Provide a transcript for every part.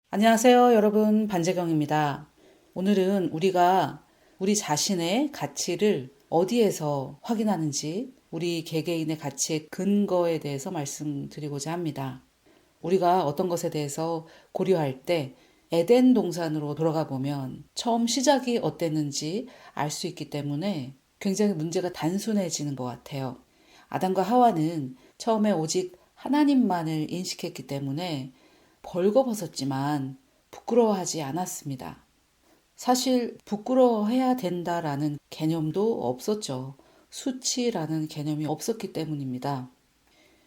안녕하세요, 여러분. 반재경입니다. 오늘은 우리가 우리 자신의 가치를 어디에서 확인하는지, 우리 개개인의 가치의 근거에 대해서 말씀드리고자 합니다. 우리가 어떤 것에 대해서 고려할 때 에덴 동산으로 돌아가 보면 처음 시작이 어땠는지 알 수 있기 때문에 굉장히 문제가 단순해지는 것 같아요. 아담과 하와는 처음에 오직 하나님만을 인식했기 때문에 벌거벗었지만 부끄러워하지 않았습니다. 사실 부끄러워해야 된다라는 개념도 없었죠. 수치라는 개념이 없었기 때문입니다.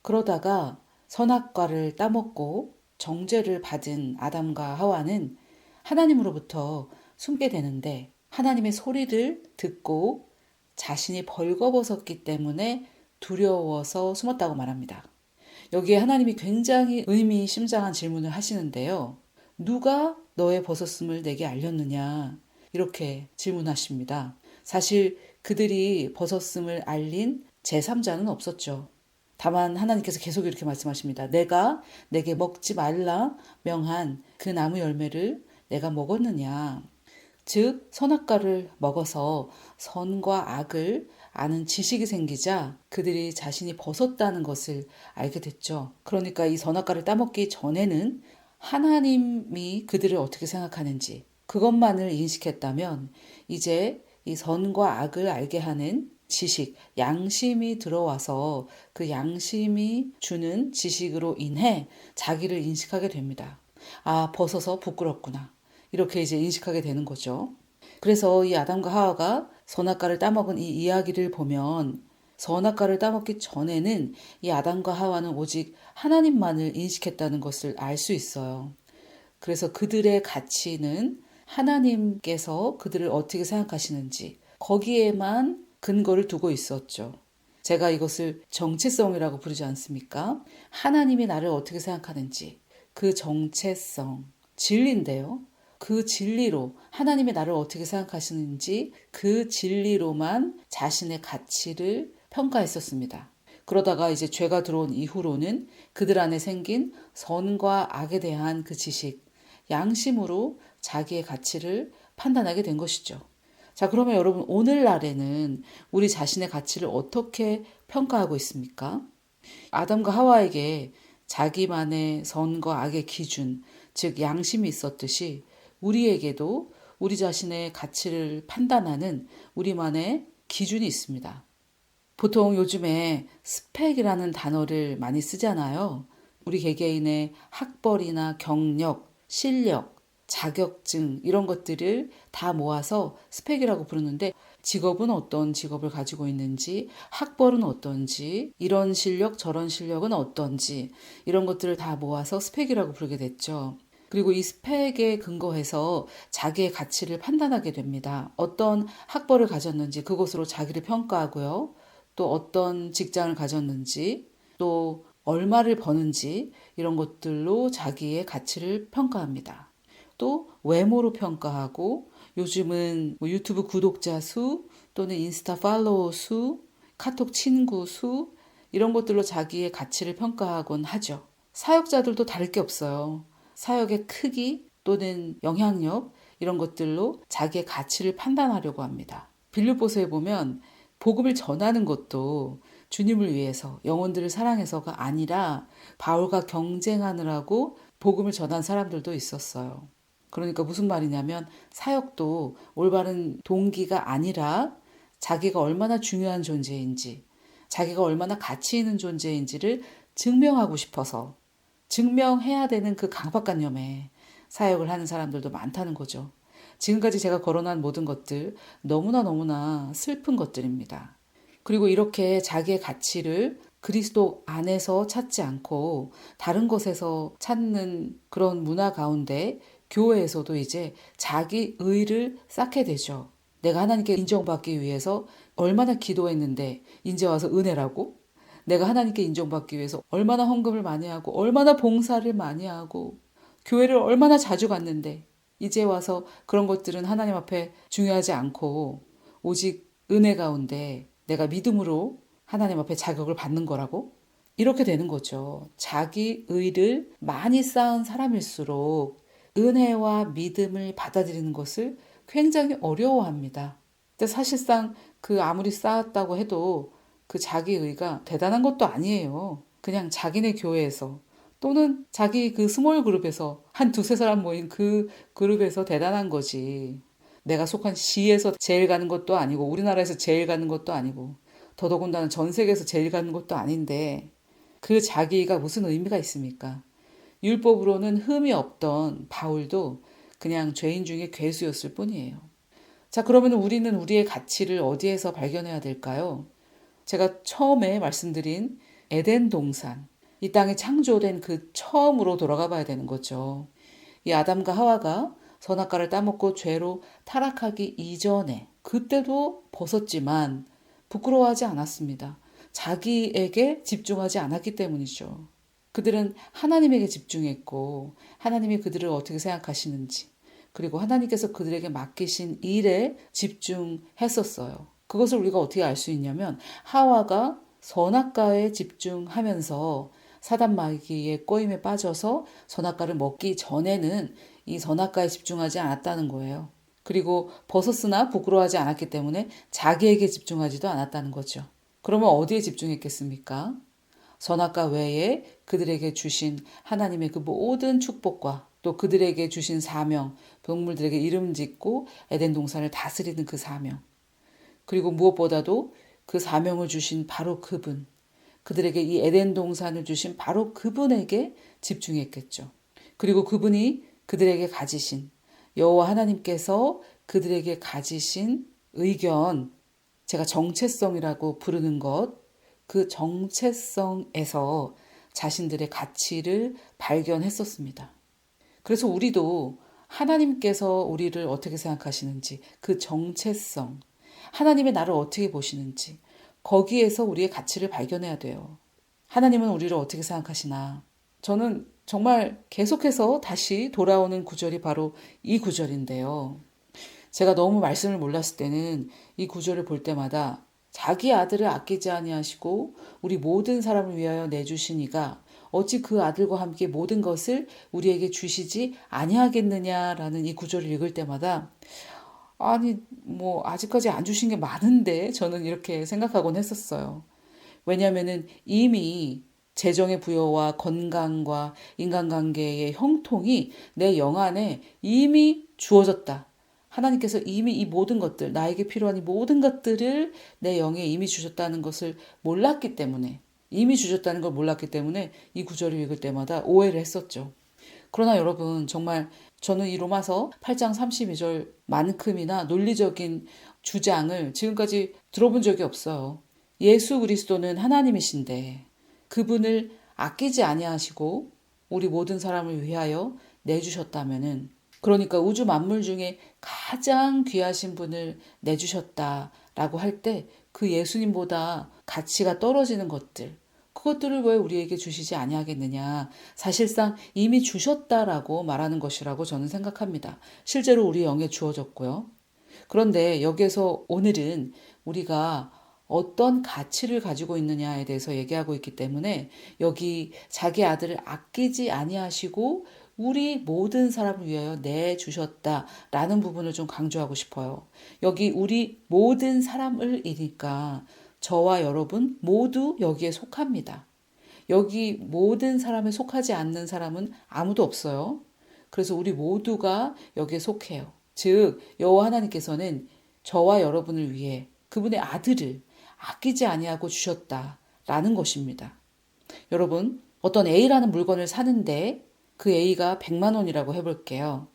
그러다가 선악과를 따먹고 정죄를 받은 아담과 하와는 하나님으로부터 숨게 되는데 하나님의 소리를 듣고 자신이 벌거벗었기 때문에 두려워서 숨었다고 말합니다. 여기에 하나님이 굉장히 의미심장한 질문을 하시는데요. 누가 너의 벗었음을 내게 알렸느냐? 이렇게 질문하십니다. 사실 그들이 벗었음을 알린 제3자는 없었죠. 다만 하나님께서 계속 이렇게 말씀하십니다. 내가 내게 먹지 말라 명한 그 나무 열매를 내가 먹었느냐? 즉 선악과를 먹어서 선과 악을 아는 지식이 생기자 그들이 자신이 벗었다는 것을 알게 됐죠. 그러니까 이 선악과를 따먹기 전에는 하나님이 그들을 어떻게 생각하는지 그것만을 인식했다면 이제 이 선과 악을 알게 하는 지식, 양심이 들어와서 그 양심이 주는 지식으로 인해 자기를 인식하게 됩니다. 아, 벗어서 부끄럽구나. 이렇게 이제 인식하게 되는 거죠. 그래서 이 아담과 하와가 선악과를 따먹은 이 이야기를 보면 선악과를 따먹기 전에는 이 아담과 하와는 오직 하나님만을 인식했다는 것을 알 수 있어요. 그래서 그들의 가치는 하나님께서 그들을 어떻게 생각하시는지 거기에만 근거를 두고 있었죠. 제가 이것을 정체성이라고 부르지 않습니까? 하나님이 나를 어떻게 생각하는지 그 정체성, 진리인데요. 그 진리로 하나님이 나를 어떻게 생각하시는지 그 진리로만 자신의 가치를 평가했었습니다. 그러다가 이제 죄가 들어온 이후로는 그들 안에 생긴 선과 악에 대한 그 지식, 양심으로 자기의 가치를 판단하게 된 것이죠. 자, 그러면 여러분 오늘날에는 우리 자신의 가치를 어떻게 평가하고 있습니까? 아담과 하와에게 자기만의 선과 악의 기준, 즉 양심이 있었듯이 우리에게도 우리 자신의 가치를 판단하는 우리만의 기준이 있습니다. 보통 요즘에 스펙이라는 단어를 많이 쓰잖아요. 우리 개개인의 학벌이나 경력, 실력, 자격증 이런 것들을 다 모아서 스펙이라고 부르는데 직업은 어떤 직업을 가지고 있는지, 학벌은 어떤지, 이런 실력, 저런 실력은 어떤지 이런 것들을 다 모아서 스펙이라고 부르게 됐죠. 그리고 이 스펙에 근거해서 자기의 가치를 판단하게 됩니다. 어떤 학벌을 가졌는지 그것으로 자기를 평가하고요. 또 어떤 직장을 가졌는지, 또 얼마를 버는지 이런 것들로 자기의 가치를 평가합니다. 또 외모로 평가하고 요즘은 뭐 유튜브 구독자 수 또는 인스타 팔로워 수, 카톡 친구 수 이런 것들로 자기의 가치를 평가하곤 하죠. 사역자들도 다를 게 없어요. 사역의 크기 또는 영향력 이런 것들로 자기의 가치를 판단하려고 합니다. 빌립보서에 보면 복음을 전하는 것도 주님을 위해서 영혼들을 사랑해서가 아니라 바울과 경쟁하느라고 복음을 전한 사람들도 있었어요. 그러니까 무슨 말이냐면 사역도 올바른 동기가 아니라 자기가 얼마나 중요한 존재인지, 자기가 얼마나 가치 있는 존재인지를 증명하고 싶어서 증명해야 되는 그 강박관념에 사역을 하는 사람들도 많다는 거죠. 지금까지 제가 거론한 모든 것들 너무나 슬픈 것들입니다. 그리고 이렇게 자기의 가치를 그리스도 안에서 찾지 않고 다른 곳에서 찾는 그런 문화 가운데 교회에서도 이제 자기 의를 쌓게 되죠. 내가 하나님께 인정받기 위해서 얼마나 기도했는데 이제 와서 은혜라고? 내가 하나님께 인정받기 위해서 얼마나 헌금을 많이 하고 얼마나 봉사를 많이 하고 교회를 얼마나 자주 갔는데 이제 와서 그런 것들은 하나님 앞에 중요하지 않고 오직 은혜 가운데 내가 믿음으로 하나님 앞에 자격을 받는 거라고? 이렇게 되는 거죠. 자기 의를 많이 쌓은 사람일수록 은혜와 믿음을 받아들이는 것을 굉장히 어려워합니다. 근데 사실상 그 아무리 쌓았다고 해도 그 자기의가 대단한 것도 아니에요. 그냥 자기네 교회에서 또는 자기 그 스몰 그룹에서 한 두세 사람 모인 그 그룹에서 대단한 거지. 내가 속한 시에서 제일 가는 것도 아니고 우리나라에서 제일 가는 것도 아니고 더더군다나 전 세계에서 제일 가는 것도 아닌데 그 자기가 무슨 의미가 있습니까? 율법으로는 흠이 없던 바울도 그냥 죄인 중에 괴수였을 뿐이에요. 자, 그러면 우리는 우리의 가치를 어디에서 발견해야 될까요? 제가 처음에 말씀드린 에덴 동산, 이 땅에 창조된 그 처음으로 돌아가 봐야 되는 거죠. 이 아담과 하와가 선악과를 따먹고 죄로 타락하기 이전에 그때도 벗었지만 부끄러워하지 않았습니다. 자기에게 집중하지 않았기 때문이죠. 그들은 하나님에게 집중했고 하나님이 그들을 어떻게 생각하시는지 그리고 하나님께서 그들에게 맡기신 일에 집중했었어요. 그것을 우리가 어떻게 알 수 있냐면 하와가 선악과에 집중하면서 사단 마귀의 꼬임에 빠져서 선악과를 먹기 전에는 이 선악과에 집중하지 않았다는 거예요. 그리고 벗었으나 부끄러워하지 않았기 때문에 자기에게 집중하지도 않았다는 거죠. 그러면 어디에 집중했겠습니까? 선악과 외에 그들에게 주신 하나님의 그 모든 축복과 또 그들에게 주신 사명, 동물들에게 이름 짓고 에덴 동산을 다스리는 그 사명. 그리고 무엇보다도 그 사명을 주신 바로 그분, 그들에게 이 에덴 동산을 주신 바로 그분에게 집중했겠죠. 그리고 그분이 그들에게 가지신 여호와 하나님께서 그들에게 가지신 의견, 제가 정체성이라고 부르는 것, 그 정체성에서 자신들의 가치를 발견했었습니다. 그래서 우리도 하나님께서 우리를 어떻게 생각하시는지, 그 정체성, 하나님의 나를 어떻게 보시는지, 거기에서 우리의 가치를 발견해야 돼요. 하나님은 우리를 어떻게 생각하시나? 저는 정말 계속해서 다시 돌아오는 구절이 바로 이 구절인데요. 제가 너무 말씀을 몰랐을 때는 이 구절을 볼 때마다 자기 아들을 아끼지 아니하시고 우리 모든 사람을 위하여 내주신 이가 어찌 그 아들과 함께 모든 것을 우리에게 주시지 아니하겠느냐라는 이 구절을 읽을 때마다 아니 뭐 아직까지 안 주신 게 많은데 저는 이렇게 생각하곤 했었어요. 왜냐하면은 이미 재정의 부여와 건강과 인간관계의 형통이 내 영 안에 이미 주어졌다. 하나님께서 이미 이 모든 것들, 나에게 필요한 이 모든 것들을 내 영에 이미 주셨다는 것을 몰랐기 때문에, 이미 주셨다는 걸 몰랐기 때문에 이 구절을 읽을 때마다 오해를 했었죠. 그러나 여러분, 정말 저는 이 로마서 8장 32절만큼이나 논리적인 주장을 지금까지 들어본 적이 없어요. 예수 그리스도는 하나님이신데 그분을 아끼지 아니하시고 우리 모든 사람을 위하여 내주셨다면은 그러니까 우주 만물 중에 가장 귀하신 분을 내주셨다라고 할 때 그 예수님보다 가치가 떨어지는 것들 그것들을 왜 우리에게 주시지 아니하겠느냐. 사실상 이미 주셨다라고 말하는 것이라고 저는 생각합니다. 실제로 우리 영에 주어졌고요. 그런데 여기에서 오늘은 우리가 어떤 가치를 가지고 있느냐에 대해서 얘기하고 있기 때문에 여기 자기 아들을 아끼지 아니하시고 우리 모든 사람을 위하여 내주셨다라는 부분을 좀 강조하고 싶어요. 여기 우리 모든 사람을 이니까 저와 여러분 모두 여기에 속합니다. 여기 모든 사람에 속하지 않는 사람은 아무도 없어요. 그래서 우리 모두가 여기에 속해요. 즉 여호와 하나님께서는 저와 여러분을 위해 그분의 아들을 아끼지 아니하고 주셨다라는 것입니다. 여러분 어떤 A라는 물건을 사는데 그 A가 100만 원이라고 해볼게요.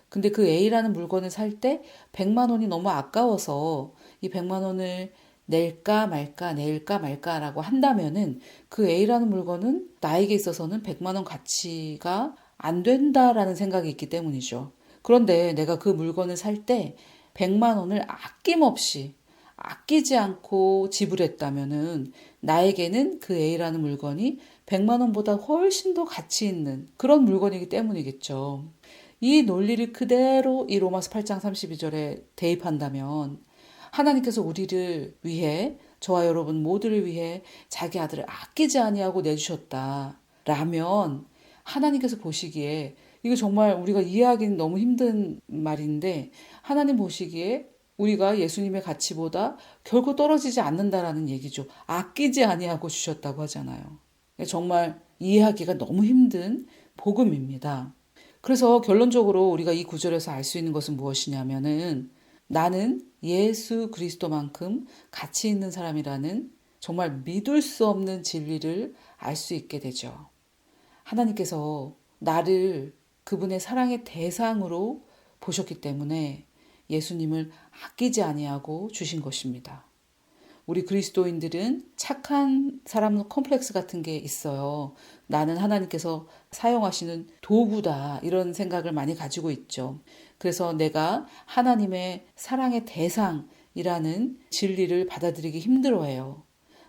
근데 그 A라는 물건을 살 때 100만 원이 너무 아까워서 이 100만 원을 낼까 말까 낼까 말까라고 한다면은 그 A라는 물건은 나에게 있어서는 100만 원 가치가 안 된다라는 생각이 있기 때문이죠. 그런데 내가 그 물건을 살 때 100만 원을 아낌없이 아끼지 않고 지불했다면은 나에게는 그 A라는 물건이 100만 원보다 훨씬 더 가치 있는 그런 물건이기 때문이겠죠. 이 논리를 그대로 이 로마서 8장 32절에 대입한다면 하나님께서 우리를 위해 저와 여러분 모두를 위해 자기 아들을 아끼지 아니하고 내주셨다라면 하나님께서 보시기에 이거 정말 우리가 이해하기는 너무 힘든 말인데 하나님 보시기에 우리가 예수님의 가치보다 결코 떨어지지 않는다라는 얘기죠. 아끼지 아니하고 주셨다고 하잖아요. 정말 이해하기가 너무 힘든 복음입니다. 그래서 결론적으로 우리가 이 구절에서 알 수 있는 것은 무엇이냐면은 나는 예수 그리스도만큼 가치 있는 사람이라는 정말 믿을 수 없는 진리를 알 수 있게 되죠. 하나님께서 나를 그분의 사랑의 대상으로 보셨기 때문에 예수님을 아끼지 아니하고 주신 것입니다. 우리 그리스도인들은 착한 사람 컴플렉스 같은 게 있어요. 나는 하나님께서 사용하시는 도구다. 이런 생각을 많이 가지고 있죠. 그래서 내가 하나님의 사랑의 대상이라는 진리를 받아들이기 힘들어해요.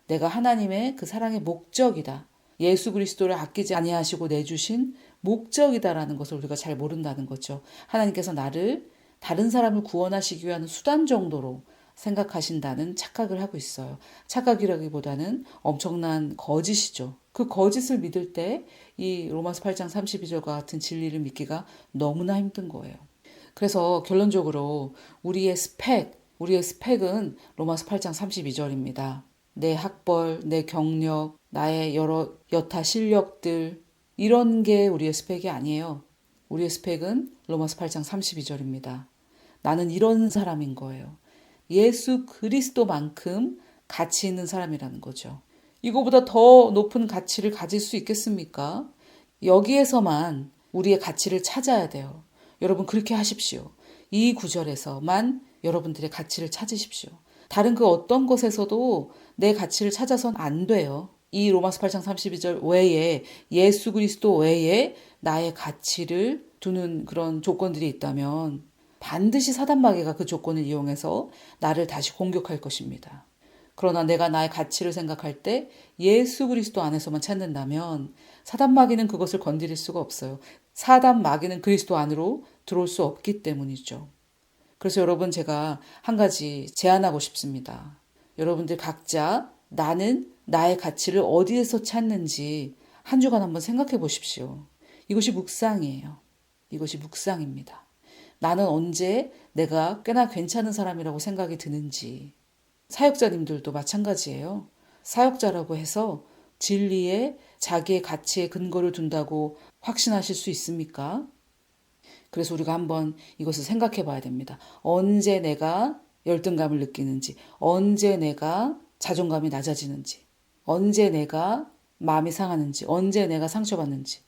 내가 하나님의 그 사랑의 목적이다. 예수 그리스도를 아끼지 아니하시고 내주신 목적이다라는 것을 우리가 잘 모른다는 거죠. 하나님께서 나를 다른 사람을 구원하시기 위한 수단 정도로 생각하신다는 착각을 하고 있어요. 착각이라기보다는 엄청난 거짓이죠. 그 거짓을 믿을 때 이 로마서 8장 32절과 같은 진리를 믿기가 너무나 힘든 거예요. 그래서 결론적으로 우리의 스펙은 로마서 8장 32절입니다. 내 학벌, 내 경력, 나의 여러 여타 실력들 이런 게 우리의 스펙이 아니에요. 우리의 스펙은 로마서 8장 32절입니다. 나는 이런 사람인 거예요. 예수 그리스도만큼 가치 있는 사람이라는 거죠. 이거보다 더 높은 가치를 가질 수 있겠습니까? 여기에서만 우리의 가치를 찾아야 돼요. 여러분 그렇게 하십시오. 이 구절에서만 여러분들의 가치를 찾으십시오. 다른 그 어떤 것에서도 내 가치를 찾아선 안 돼요. 이 로마서 8장 32절 외에 예수 그리스도 외에 나의 가치를 두는 그런 조건들이 있다면 반드시 사단마귀가 그 조건을 이용해서 나를 다시 공격할 것입니다. 그러나 내가 나의 가치를 생각할 때 예수 그리스도 안에서만 찾는다면 사단마귀는 그것을 건드릴 수가 없어요. 사단마귀는 그리스도 안으로 들어올 수 없기 때문이죠. 그래서 여러분 제가 한 가지 제안하고 싶습니다. 여러분들 각자 나는 나의 가치를 어디에서 찾는지 한 주간 한번 생각해 보십시오. 이것이 묵상이에요. 이것이 묵상입니다. 나는 언제 내가 꽤나 괜찮은 사람이라고 생각이 드는지. 사역자님들도 마찬가지예요. 사역자라고 해서 진리에 자기의 가치에 근거를 둔다고 확신하실 수 있습니까? 그래서 우리가 한번 이것을 생각해 봐야 됩니다. 언제 내가 열등감을 느끼는지, 언제 내가 자존감이 낮아지는지, 언제 내가 마음이 상하는지, 언제 내가 상처받는지.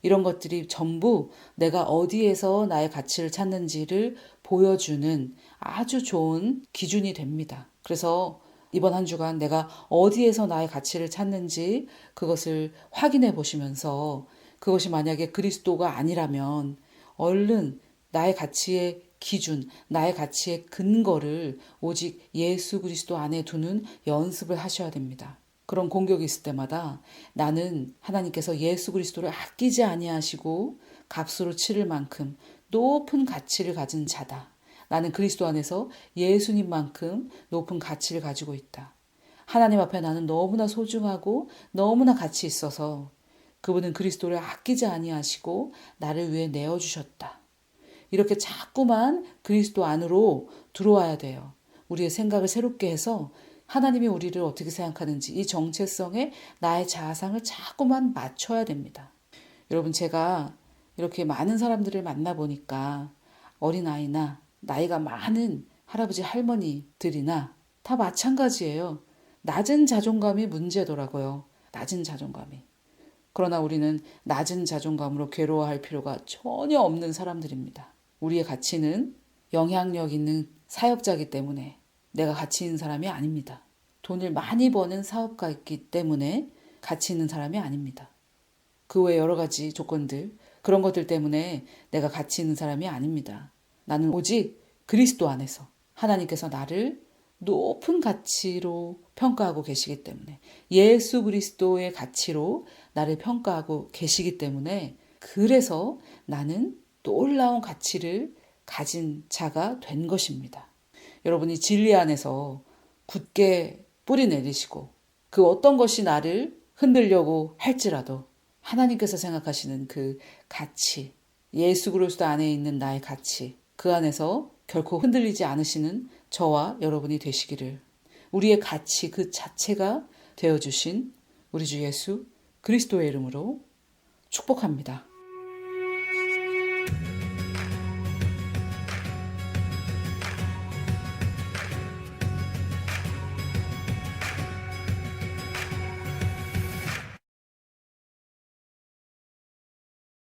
이런 것들이 전부 내가 어디에서 나의 가치를 찾는지를 보여주는 아주 좋은 기준이 됩니다. 그래서 이번 한 주간 내가 어디에서 나의 가치를 찾는지 그것을 확인해 보시면서 그것이 만약에 그리스도가 아니라면 얼른 나의 가치의 기준, 나의 가치의 근거를 오직 예수 그리스도 안에 두는 연습을 하셔야 됩니다. 그런 공격이 있을 때마다 나는 하나님께서 예수 그리스도를 아끼지 아니하시고 값으로 치를 만큼 높은 가치를 가진 자다. 나는 그리스도 안에서 예수님만큼 높은 가치를 가지고 있다. 하나님 앞에 나는 너무나 소중하고 너무나 가치 있어서 그분은 그리스도를 아끼지 아니하시고 나를 위해 내어주셨다. 이렇게 자꾸만 그리스도 안으로 들어와야 돼요. 우리의 생각을 새롭게 해서 하나님이 우리를 어떻게 생각하는지 이 정체성에 나의 자아상을 자꾸만 맞춰야 됩니다. 여러분 제가 이렇게 많은 사람들을 만나보니까 어린아이나 나이가 많은 할아버지 할머니들이나 다 마찬가지예요. 낮은 자존감이 문제더라고요. 낮은 자존감이. 그러나 우리는 낮은 자존감으로 괴로워할 필요가 전혀 없는 사람들입니다. 우리의 가치는 영향력 있는 사역자이기 때문에 내가 가치 있는 사람이 아닙니다. 돈을 많이 버는 사업가이기 때문에 가치 있는 사람이 아닙니다. 그 외 여러 가지 조건들, 그런 것들 때문에 내가 가치 있는 사람이 아닙니다. 나는 오직 그리스도 안에서 하나님께서 나를 높은 가치로 평가하고 계시기 때문에 예수 그리스도의 가치로 나를 평가하고 계시기 때문에 그래서 나는 놀라운 가치를 가진 자가 된 것입니다. 여러분이 진리 안에서 굳게 뿌리 내리시고 그 어떤 것이 나를 흔들려고 할지라도 하나님께서 생각하시는 그 가치, 예수 그리스도 안에 있는 나의 가치, 그 안에서 결코 흔들리지 않으시는 저와 여러분이 되시기를, 우리의 가치 그 자체가 되어주신 우리 주 예수 그리스도의 이름으로 축복합니다.